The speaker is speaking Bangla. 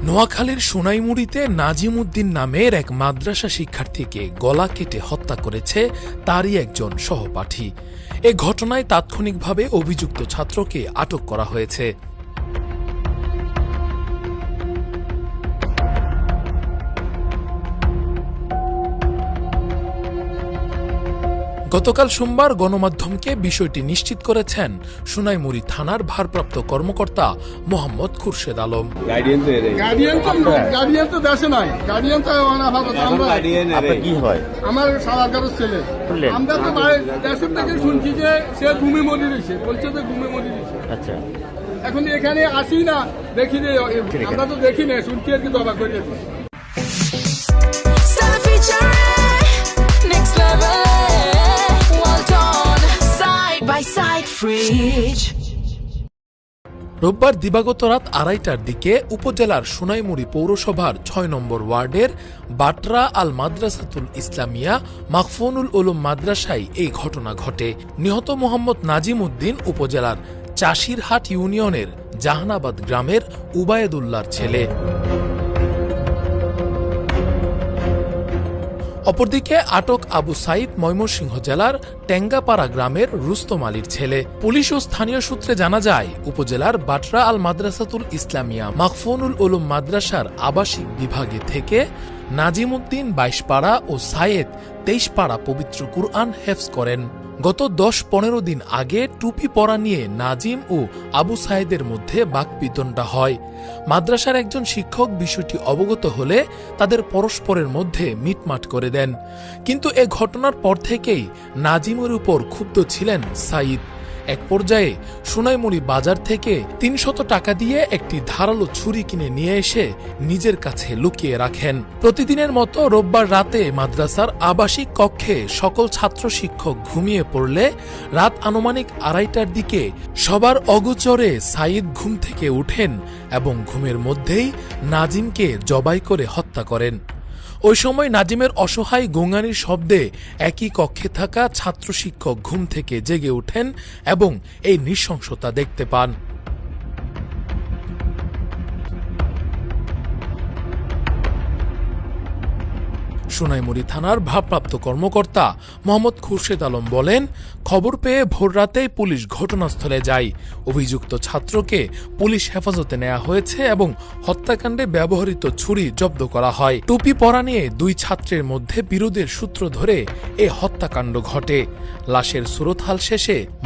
নোয়াখালীর সোনাইমুড়িতে নাজিম উদ্দিন নামের এক মাদ্রাসা শিক্ষার্থীকে গলা কেটে হত্যা করেছে তারই একজন সহপাঠী। এ ঘটনায় তাৎক্ষণিকভাবে অভিযুক্ত ছাত্রকে আটক করা হয়েছে। গতকাল সোমবার গণমাধ্যমকে বিষয়টি নিশ্চিত করেছেন সোনাইমুড়ি থানার ভারপ্রাপ্ত কর্মকর্তা মোহাম্মদ খুরশেদ আলম। আমার সালারকার ছেলে, আমরা তো দেশের থেকে শুনছি যে সে ঘুমে মরি রয়েছে, বলছে যে ঘুমে মরি রয়েছে। আচ্ছা, এখন এখানে আসি না, দেখি যে আমরা তো দেখি না, শুনছি আর কি দবা করি। রোববার দিবাগত রাত 2:30টার দিকে উপজেলার সোনাইমুড়ি পৌরসভার 6 নম্বর ওয়ার্ডের বাটরা আল মাদ্রাসাতুল ইসলামিয়া মাখফুনুল উলুম মাদ্রাসায় এই ঘটনা ঘটে। নিহত মোহাম্মদ নাজিম উদ্দিন উপজেলার চাষিরহাট ইউনিয়নের জাহানাবাদ গ্রামের উবায়েদুল্লাহর ছেলে। অপরদিকে আটক আবু সাইদ ময়মনসিংহ জেলার টেঙ্গাপাড়া গ্রামের রুস্তম আলীর ছেলে। পুলিশ ও স্থানীয় সূত্রে জানা যায়, উপজেলার বাটরা আল মাদ্রাসাতুল ইসলামিয়া মাখফুনুল উলুম মাদ্রাসার আবাসিক বিভাগে থেকে নাজিম উদ্দিন 22 পাড়া ও সায়েদ 23 পাড়া পবিত্র কুরআন হেফজ করেন। গত 10-15 দিন আগে টুপি পরা নিয়ে নাজিম ও আবু সাইদের মধ্যে বাকবিতণ্ডা হয়। মাদ্রাসার একজন শিক্ষক বিষয়টি অবগত হলে তাদের পরস্পরের মধ্যে মিটমাট করে দেন। কিন্তু এ ঘটনার পর থেকেই নাজিমের উপর ক্ষুব্ধ ছিলেন সাইদ। এক পর্যায়ে সোনাইমুড়ি বাজার থেকে 300 টাকা দিয়ে একটি ধারালো ছুরি কিনে নিয়ে এসে নিজের কাছে লুকিয়ে রাখেন। প্রতিদিনের মতো রোববার রাতে মাদ্রাসার আবাসিক কক্ষে সকল ছাত্র শিক্ষক ঘুমিয়ে পড়লে রাত আনুমানিক 2:30টার দিকে সবার অগোচরে সাইদ ঘুম থেকে উঠেন এবং ঘুমের মধ্যেই নাজিমকে জবাই করে হত্যা করেন। ওই সময় নাজিমের অসহায় গোঙানির শব্দে একই কক্ষে থাকা ছাত্র শিক্ষক ঘুম থেকে জেগে ওঠেন এবং এই নৃশংসতা দেখতে পান। সোনাইমুড়ি থানার ভারপ্রাপ্ত কর্মকর্তা মোহাম্মদ খুরশেদ আলম বলেন, খবর পেয়ে ভোররাতেই পুলিশ ঘটনাস্থলে যায়। অভিযুক্ত ছাত্রকে পুলিশ হেফাজতে নেওয়া হয়েছে এবং হত্যাকাণ্ডে ব্যবহৃত ছুরি জব্দ করা হয়। টুপি পরা নিয়ে 2 ছাত্রের মধ্যে বিরোধের সূত্র ধরে এ হত্যাকাণ্ড ঘটে। লাশের সুরতহাল শেষে